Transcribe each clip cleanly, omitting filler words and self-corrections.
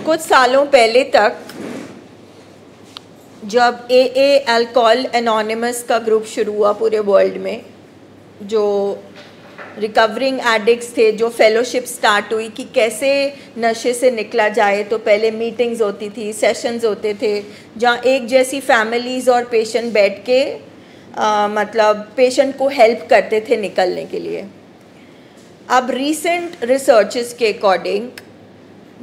कुछ सालों पहले तक जब अल्कोहल एनोनिमस का ग्रुप शुरू हुआ पूरे वर्ल्ड में, जो रिकवरिंग एडिक्ट्स थे, जो फेलोशिप स्टार्ट हुई कि कैसे नशे से निकला जाए, तो पहले मीटिंग्स होती थी, सेशंस होते थे जहाँ एक जैसी फैमिलीज़ और पेशेंट बैठ के मतलब पेशेंट को हेल्प करते थे निकलने के लिए। अब रीसेंट रिसर्चेस के अकॉर्डिंग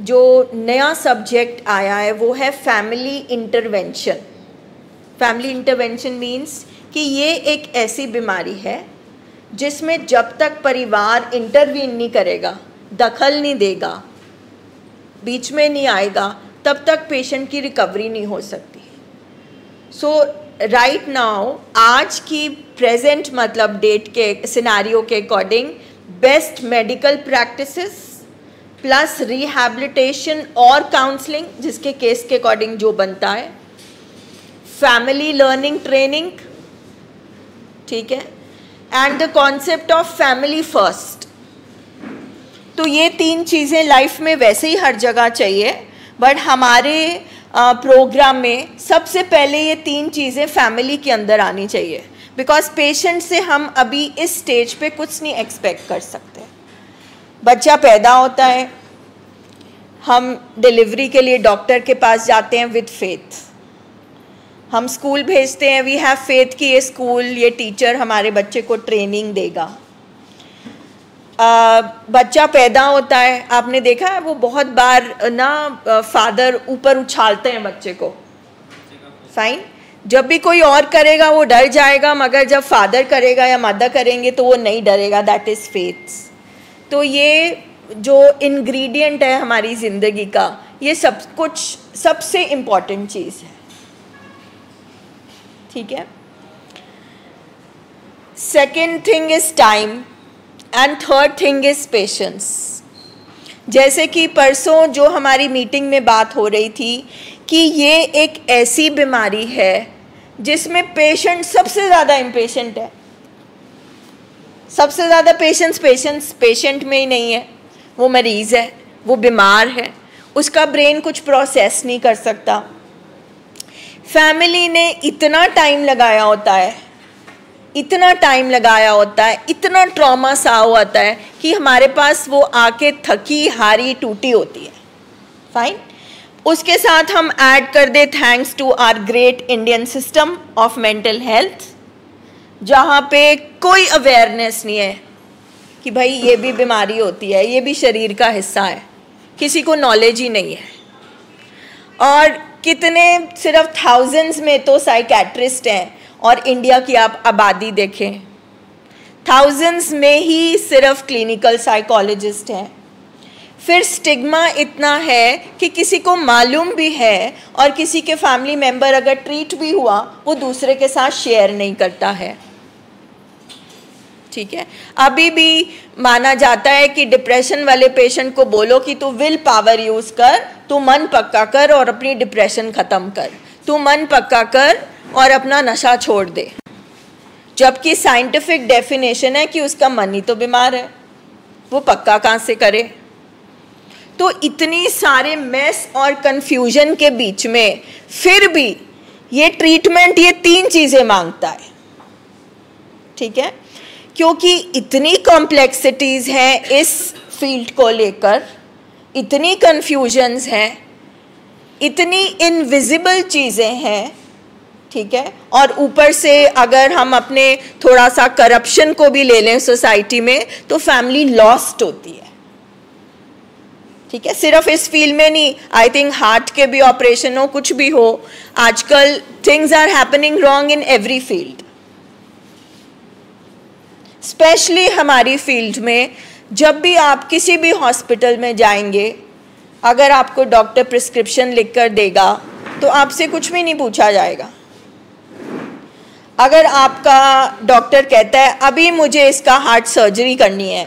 जो नया सब्जेक्ट आया है वो है family intervention. Family intervention means कि ये एक ऐसी बीमारी है जिसमें जब तक परिवार इंटरवीन नहीं करेगा, दखल नहीं देगा, बीच में नहीं आएगा, तब तक पेशेंट की रिकवरी नहीं हो सकती। सो राइट नाउ आज की प्रेजेंट मतलब डेट के सिनेरियो के according best medical practices plus rehabilitation और काउंसलिंग, जिसके केस के अकॉर्डिंग जो बनता है, फैमिली लर्निंग ट्रेनिंग, ठीक है, and the concept of family first. तो ये तीन चीज़ें लाइफ में वैसे ही हर जगह चाहिए, बट हमारे प्रोग्राम में सबसे पहले ये तीन चीज़ें फैमिली के अंदर आनी चाहिए, बिकॉज पेशेंट से हम अभी इस स्टेज पे कुछ नहीं एक्सपेक्ट कर सकते। बच्चा पैदा होता है, हम डिलीवरी के लिए डॉक्टर के पास जाते हैं विद फेथ, हम स्कूल भेजते हैं, वी हैव फेथ कि ये स्कूल, ये टीचर हमारे बच्चे को ट्रेनिंग देगा। बच्चा पैदा होता है, आपने देखा है वो बहुत बार ना फादर ऊपर उछालते हैं बच्चे को, फाइन, जब भी कोई और करेगा वो डर जाएगा, मगर जब फादर करेगा या मदर करेंगे तो वो नहीं डरेगा, दैट इज़ फेथ। तो ये जो इंग्रेडिएंट है हमारी ज़िंदगी का, ये सब कुछ सबसे इम्पॉर्टेंट चीज़ है, ठीक है। Second thing is time and third thing is patience. जैसे कि परसों जो हमारी मीटिंग में बात हो रही थी कि ये एक ऐसी बीमारी है जिसमें पेशेंट सबसे ज़्यादा इम्पेशेंट है, सबसे ज़्यादा पेशेंट में ही नहीं है, वो मरीज़ है, वो बीमार है, उसका ब्रेन कुछ प्रोसेस नहीं कर सकता। फैमिली ने इतना टाइम लगाया होता है, इतना टाइम लगाया होता है, इतना ट्रॉमा सा होता है कि हमारे पास वो आके थकी हारी टूटी होती है, फाइन। उसके साथ हम ऐड कर दे thanks to our great Indian system of mental health, जहाँ पे कोई अवेयरनेस नहीं है कि भाई ये भी बीमारी होती है, ये भी शरीर का हिस्सा है, किसी को नॉलेज ही नहीं है। और कितने, सिर्फ थाउजेंड्स में तो साइकेट्रिस्ट हैं, और इंडिया की आप आबादी देखें, थाउजेंड्स में ही सिर्फ क्लिनिकल साइकोलॉजिस्ट हैं। फिर स्टिग्मा इतना है कि किसी को मालूम भी है और किसी के फैमिली मेम्बर अगर ट्रीट भी हुआ वो दूसरे के साथ शेयर नहीं करता है, ठीक है। अभी भी माना जाता है कि डिप्रेशन वाले पेशेंट को बोलो कि तू विल पावर यूज़ कर, तू मन पक्का कर और अपनी डिप्रेशन ख़त्म कर, तू मन पक्का कर और अपना नशा छोड़ दे, जबकि साइंटिफिक डेफिनेशन है कि उसका मन ही तो बीमार है, वो पक्का कहाँ से करे। तो इतनी सारे मेस और कंफ्यूजन के बीच में फिर भी ये ट्रीटमेंट ये तीन चीज़ें मांगता है, ठीक है, क्योंकि इतनी कॉम्प्लेक्सिटीज़ हैं इस फील्ड को लेकर, इतनी कन्फ्यूजन्स हैं, इतनी इनविजिबल चीज़ें हैं, ठीक है। और ऊपर से अगर हम अपने थोड़ा सा करप्शन को भी ले लें सोसाइटी में, तो फैमिली लॉस्ट होती है, ठीक है। सिर्फ इस फील्ड में नहीं, आई थिंक हार्ट के भी ऑपरेशन हो, कुछ भी हो, आजकल things are happening wrong in every field, specially हमारी फील्ड में। जब भी आप किसी भी हॉस्पिटल में जाएंगे, अगर आपको डॉक्टर प्रिस्क्रिप्शन लिख कर देगा तो आपसे कुछ भी नहीं पूछा जाएगा। अगर आपका डॉक्टर कहता है अभी मुझे इसका हार्ट सर्जरी करनी है,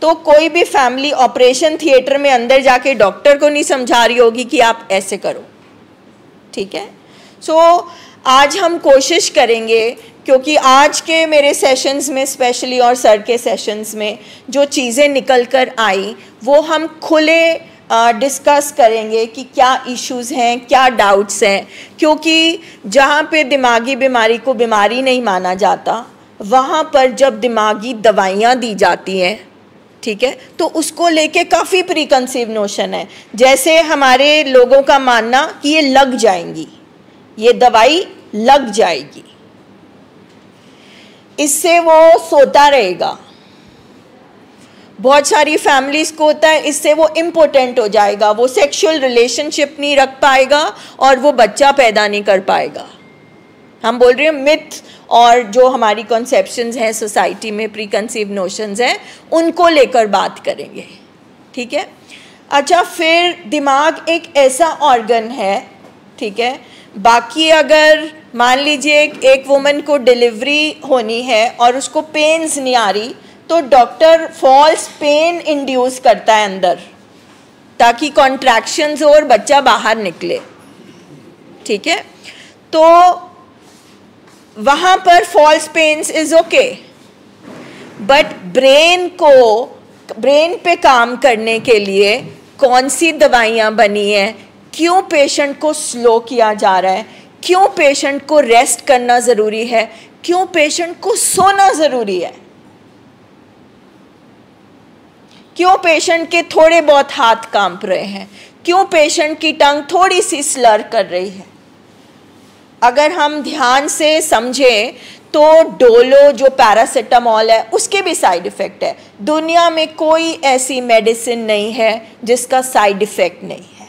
तो कोई भी फैमिली ऑपरेशन थिएटर में अंदर जाके डॉक्टर को नहीं समझा रही होगी कि आप ऐसे करो, ठीक है। सो आज हम कोशिश करेंगे, क्योंकि आज के मेरे सेशंस में स्पेशली और सर के सेशंस में जो चीज़ें निकल कर आई वो हम खुले डिस्कस करेंगे कि क्या इश्यूज़ हैं, क्या डाउट्स हैं, क्योंकि जहाँ पे दिमागी बीमारी को बीमारी नहीं माना जाता, वहाँ पर जब दिमागी दवाइयाँ दी जाती हैं, ठीक है, तो उसको लेके काफ़ी प्रीकंसीव नोशन है। जैसे हमारे लोगों का मानना कि ये लग जाएंगी, ये दवाई लग जाएगी, इससे वो सोता रहेगा। बहुत सारी फैमिलीज़ को होता है इससे वो इम्पोर्टेंट हो जाएगा, वो सेक्सुअल रिलेशनशिप नहीं रख पाएगा और वो बच्चा पैदा नहीं कर पाएगा। हम बोल रहे हैं मिथ और जो हमारी कॉन्सेप्शंस हैं सोसाइटी में, प्रीकंसीव नोशंस हैं, उनको लेकर बात करेंगे, ठीक है। अच्छा, फिर दिमाग एक ऐसा ऑर्गन है, ठीक है, बाकी अगर मान लीजिए एक वुमन को डिलीवरी होनी है और उसको पेन्स नहीं आ रही, तो डॉक्टर फॉल्स पेन इंड्यूस करता है अंदर ताकि कॉन्ट्रैक्शंस हो और बच्चा बाहर निकले, ठीक है। तो वहाँ पर false pains is okay, but brain पे काम करने के लिए कौन सी दवाइयाँ बनी हैं, क्यों पेशेंट को स्लो किया जा रहा है, क्यों पेशेंट को रेस्ट करना ज़रूरी है, क्यों पेशेंट को सोना ज़रूरी है, क्यों पेशेंट के थोड़े बहुत हाथ कांप रहे हैं, क्यों पेशेंट की टंग थोड़ी सी स्लर कर रही है। अगर हम ध्यान से समझें तो डोलो जो पैरासिटामॉल है उसके भी साइड इफ़ेक्ट है। दुनिया में कोई ऐसी मेडिसिन नहीं है जिसका साइड इफ़ेक्ट नहीं है,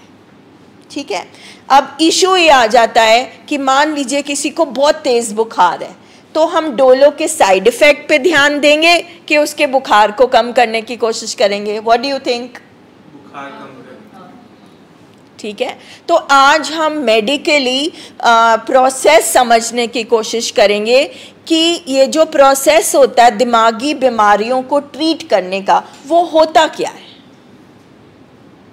ठीक है। अब इशू ये आ जाता है कि मान लीजिए किसी को बहुत तेज़ बुखार है, तो हम डोलो के साइड इफ़ेक्ट पे ध्यान देंगे कि उसके बुखार को कम करने की कोशिश करेंगे। What do you think? बुखार कम करें, ठीक है। तो आज हम मेडिकली प्रोसेस समझने की कोशिश करेंगे कि ये जो प्रोसेस होता है दिमागी बीमारियों को ट्रीट करने का, वो होता क्या है,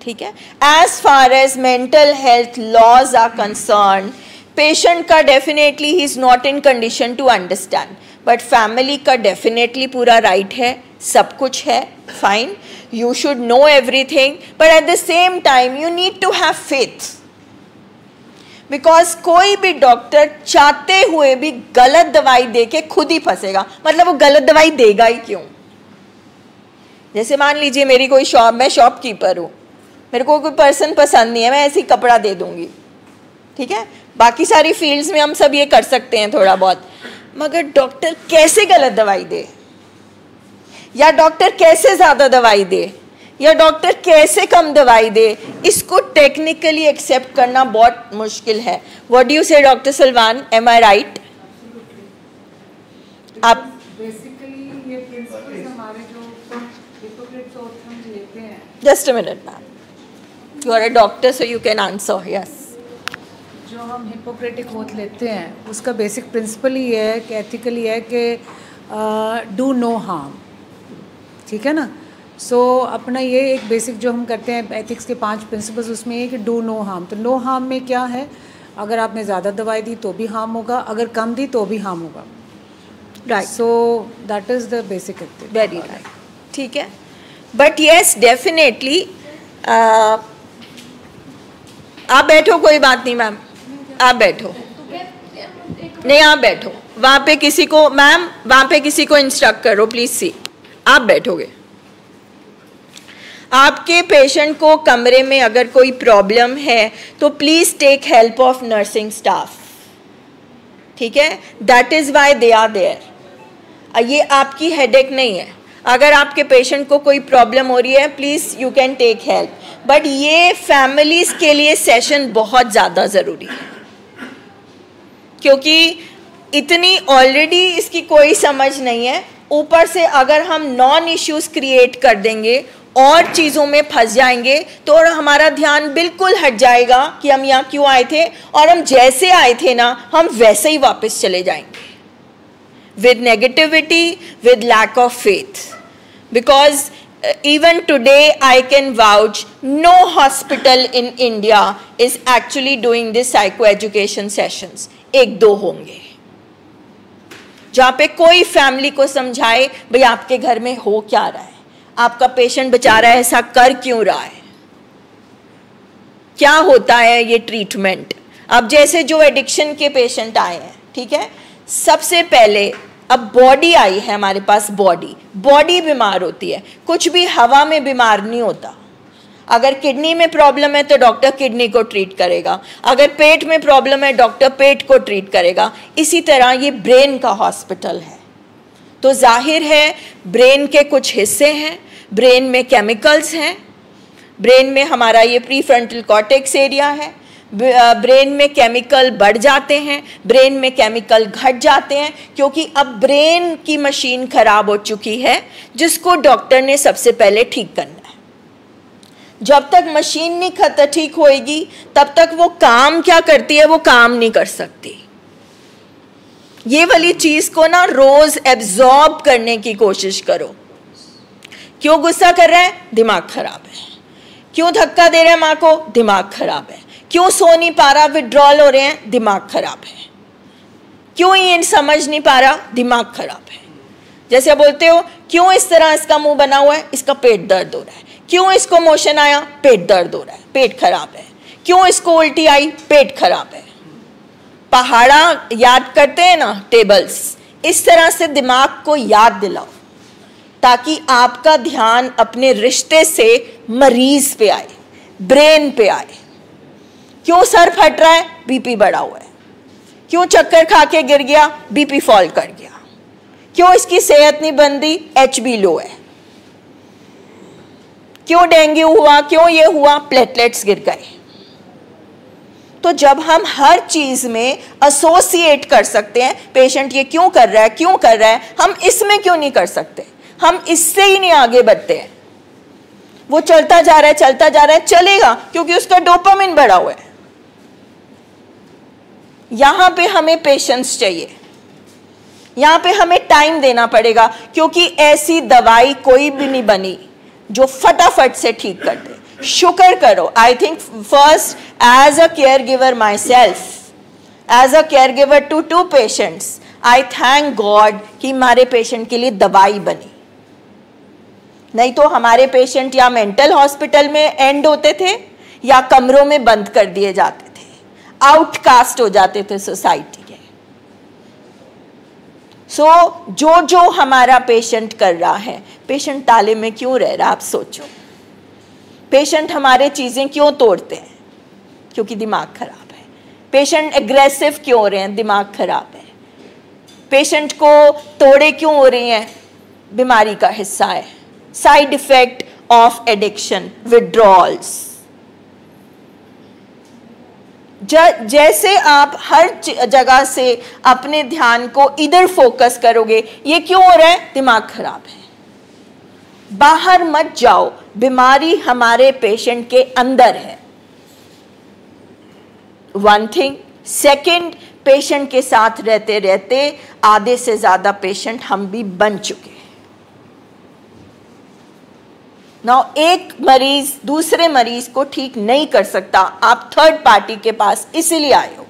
ठीक है। As far as mental health laws are concern, patient का डेफिनेटली ही is not in condition to understand, but family का डेफिनेटली पूरा राइट है, सब कुछ है, fine, you should know everything, but at the same time you need to have faith, because कोई भी डॉक्टर चाहते हुए भी गलत दवाई देके खुद ही फंसेगा। मतलब वो गलत दवाई देगा ही क्यों? जैसे मान लीजिए मेरी कोई शॉप, मैं शॉपकीपर हूँ, मेरे को कोई पर्सन पसंद नहीं है, मैं ऐसे ही कपड़ा दे दूंगी, ठीक है। बाकी सारी फील्ड्स में हम सब ये कर सकते हैं थोड़ा बहुत, मगर डॉक्टर कैसे गलत दवाई दे, या डॉक्टर कैसे ज़्यादा दवाई दे, या डॉक्टर कैसे कम दवाई दे, इसको टेक्निकली एक्सेप्ट करना बहुत मुश्किल है। What do you say doctor Salman, am I right? आप बेसिकली ये प्रिंसिपल्स हमारे जो हिपोक्रेट्स ओथ हम लेते हैं। Just a minute ma'am, you are a doctor so you can answer. Yes, जो हम हिपोक्रेटिक ओथ लेते हैं उसका बेसिक प्रिंसिपल ही है कि एथिकली है कि डू नो हार्म, ठीक है ना। सो अपना ये एक बेसिक जो हम करते हैं एथिक्स के 5 प्रिंसिपल्स, उसमें ये कि डू नो हार्म। तो नो हार्म में क्या है, अगर आपने ज़्यादा दवाई दी तो भी हार्म होगा, अगर कम दी तो भी हार्म होगा, right. So that is the basic ethics. Very right, ठीक है। बट येस डेफिनेटली, आप बैठो, कोई बात नहीं मैम, आप बैठो, नहीं आप बैठो, वहाँ पे किसी को, मैम वहाँ पे किसी को इंस्ट्रक्ट करो प्लीज़। सी, आप बैठोगे, आपके पेशेंट को कमरे में अगर कोई प्रॉब्लम है तो please take help of nursing staff, ठीक है। That is why they are there. ये आपकी हेडेक नहीं है। अगर आपके पेशेंट को कोई प्रॉब्लम हो रही है, please you can take help, but ये फैमिलीज़ के लिए सेशन बहुत ज़्यादा ज़रूरी है, क्योंकि इतनी ऑलरेडी इसकी कोई समझ नहीं है, ऊपर से अगर हम नॉन इश्यूज़ क्रिएट कर देंगे और चीज़ों में फंस जाएंगे तो हमारा ध्यान बिल्कुल हट जाएगा कि हम यहाँ क्यों आए थे, और हम जैसे आए थे ना हम वैसे ही वापस चले जाएंगे, with negativity, with lack of faith. Because even today I can vouch, no hospital in India is actually doing this psychoeducation sessions। 1-2 होंगे जहाँ पे कोई फैमिली को समझाए भाई आपके घर में हो क्या रहा है, आपका पेशेंट बेचारा ऐसा कर क्यों रहा है, क्या होता है ये ट्रीटमेंट। अब जैसे जो एडिक्शन के पेशेंट आए हैं, ठीक है, सबसे पहले अब बॉडी आई है हमारे पास, बॉडी बीमार होती है, कुछ भी हवा में बीमार नहीं होता। अगर किडनी में प्रॉब्लम है तो डॉक्टर किडनी को ट्रीट करेगा, अगर पेट में प्रॉब्लम है डॉक्टर पेट को ट्रीट करेगा। इसी तरह ये ब्रेन का हॉस्पिटल है। तो जाहिर है ब्रेन के कुछ हिस्से हैं, ब्रेन में केमिकल्स हैं, ब्रेन में हमारा ये प्रीफ्रंटल कॉर्टेक्स एरिया है, ब्रेन में केमिकल बढ़ जाते हैं, ब्रेन में केमिकल घट जाते हैं, क्योंकि अब ब्रेन की मशीन खराब हो चुकी है जिसको डॉक्टर ने सबसे पहले ठीक करना है। जब तक मशीन नहीं ठीक होएगी तब तक वो काम क्या करती है, वो काम नहीं कर सकती। ये वाली चीज को ना रोज एब्जॉर्ब करने की कोशिश करो। क्यों गुस्सा कर रहा है, दिमाग खराब है। क्यों धक्का दे रहा है माँ को, दिमाग खराब है। क्यों सो नहीं पा रहा, विड्रॉल हो रहे हैं, दिमाग खराब है। क्यों ये समझ नहीं पा रहा, दिमाग खराब है। जैसे बोलते हो क्यों इस तरह इसका मुंह बना हुआ है, इसका पेट दर्द हो रहा है। क्यों इसको मोशन आया, पेट दर्द हो रहा है, पेट खराब है। क्यों इसको उल्टी आई, पेट खराब है। पहाड़ा याद करते हैं ना, टेबल्स, इस तरह से दिमाग को याद दिलाओ ताकि आपका ध्यान अपने रिश्ते से मरीज पे आए, ब्रेन पे आए। क्यों सर फट रहा है, बीपी बढ़ा हुआ है। क्यों चक्कर खा के गिर गया, बीपी फॉल कर गया। क्यों इसकी सेहत नहीं बनती, एचबी लो है। क्यों डेंगू हुआ, क्यों ये हुआ, प्लेटलेट्स गिर गए। तो जब हम हर चीज में एसोसिएट कर सकते हैं, पेशेंट ये क्यों कर रहा है, क्यों कर रहा है, हम इसमें क्यों नहीं कर सकते, हम इससे ही नहीं आगे बढ़ते हैं। वो चलता जा रहा है, चलता जा रहा है, चलेगा क्योंकि उसका डोपामिन बढ़ा हुआ है। यहां पे हमें पेशेंस चाहिए, यहां पे हमें टाइम देना पड़ेगा, क्योंकि ऐसी दवाई कोई भी नहीं बनी जो फटाफट से ठीक कर दे। शुक्र करो, I think first as a caregiver myself, as a caregiver to 2 patients, I thank God कि हमारे पेशेंट के लिए दवाई बनी। नहीं तो हमारे पेशेंट या मेंटल हॉस्पिटल में एंड होते थे या कमरों में बंद कर दिए जाते थे, आउटकास्ट हो जाते थे सोसाइटी के। जो जो हमारा पेशेंट कर रहा है, पेशेंट ताले में क्यों रह रहा है, आप सोचो। पेशेंट हमारे चीजें क्यों तोड़ते हैं, क्योंकि दिमाग खराब है। पेशेंट एग्रेसिव क्यों हो रहे हैं, दिमाग खराब है। पेशेंट को तोड़े क्यों हो रही हैं, बीमारी का हिस्सा है, side effect of addiction, withdrawals. जैसे आप हर जगह से अपने ध्यान को इधर फोकस करोगे, ये क्यों हो रहा है, दिमाग खराब है। बाहर मत जाओ, बीमारी हमारे पेशेंट के अंदर है। 1 थिंग। सेकंड, पेशेंट के साथ रहते रहते आधे से ज्यादा पेशेंट हम भी बन चुके हैं। नाउ एक मरीज दूसरे मरीज को ठीक नहीं कर सकता, आप थर्ड पार्टी के पास इसीलिए आए हो।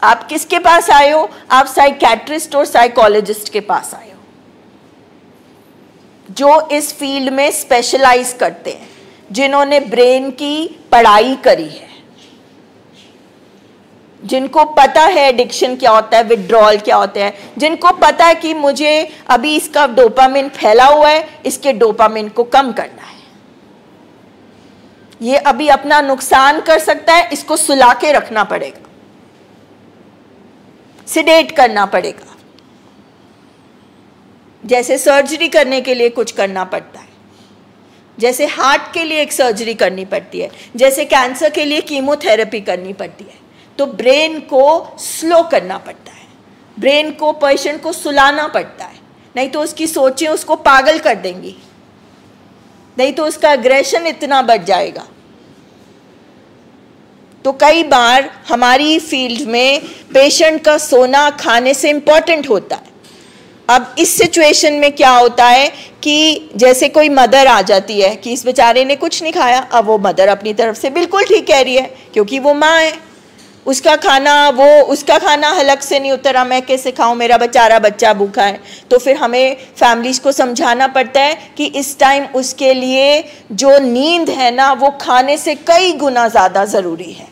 आप किसके पास आए हो, आप साइकियाट्रिस्ट और साइकोलॉजिस्ट के पास आए हो, जो इस फील्ड में स्पेशलाइज करते हैं, जिन्होंने ब्रेन की पढ़ाई करी है, जिनको पता है एडिक्शन क्या होता है, विड्रॉल क्या होता है, जिनको पता है कि मुझे अभी इसका डोपामिन फैला हुआ है, इसके डोपामिन को कम करना है, ये अभी अपना नुकसान कर सकता है, इसको सुला के रखना पड़ेगा, सिडेट करना पड़ेगा। जैसे सर्जरी करने के लिए कुछ करना पड़ता है, जैसे हार्ट के लिए एक सर्जरी करनी पड़ती है, जैसे कैंसर के लिए कीमोथेरेपी करनी पड़ती है, तो ब्रेन को स्लो करना पड़ता है, ब्रेन को पेशेंट को सुलाना पड़ता है, नहीं तो उसकी सोचें उसको पागल कर देंगी, नहीं तो उसका एग्रेशन इतना बढ़ जाएगा। तो कई बार हमारी फील्ड में पेशेंट का सोना खाने से इम्पोर्टेंट होता है। अब इस सिचुएशन में क्या होता है कि जैसे कोई मदर आ जाती है कि इस बेचारे ने कुछ नहीं खाया, अब वो मदर अपनी तरफ से बिल्कुल ठीक कह रही है क्योंकि वो माँ है, उसका खाना हलक से नहीं उतरा, मैं कैसे खाऊं, मेरा बेचारा बच्चा भूखा है। तो फिर हमें फैमिलीज को समझाना पड़ता है कि इस टाइम उसके लिए जो नींद है ना वो खाने से कई गुना ज़्यादा ज़रूरी है,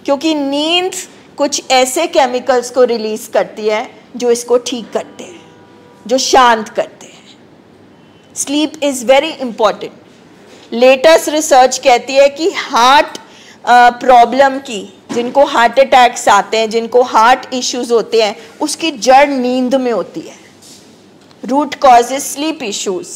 क्योंकि नींद कुछ ऐसे केमिकल्स को रिलीज़ करती है जो इसको ठीक करते हैं, जो शांत करते हैं। Sleep is very important. Latest research कहती है कि हार्ट प्रॉब्लम की, जिनको हार्ट अटैक्स आते हैं, जिनको हार्ट इश्यूज होते हैं, उसकी जड़ नींद में होती है। Root cause is sleep issues.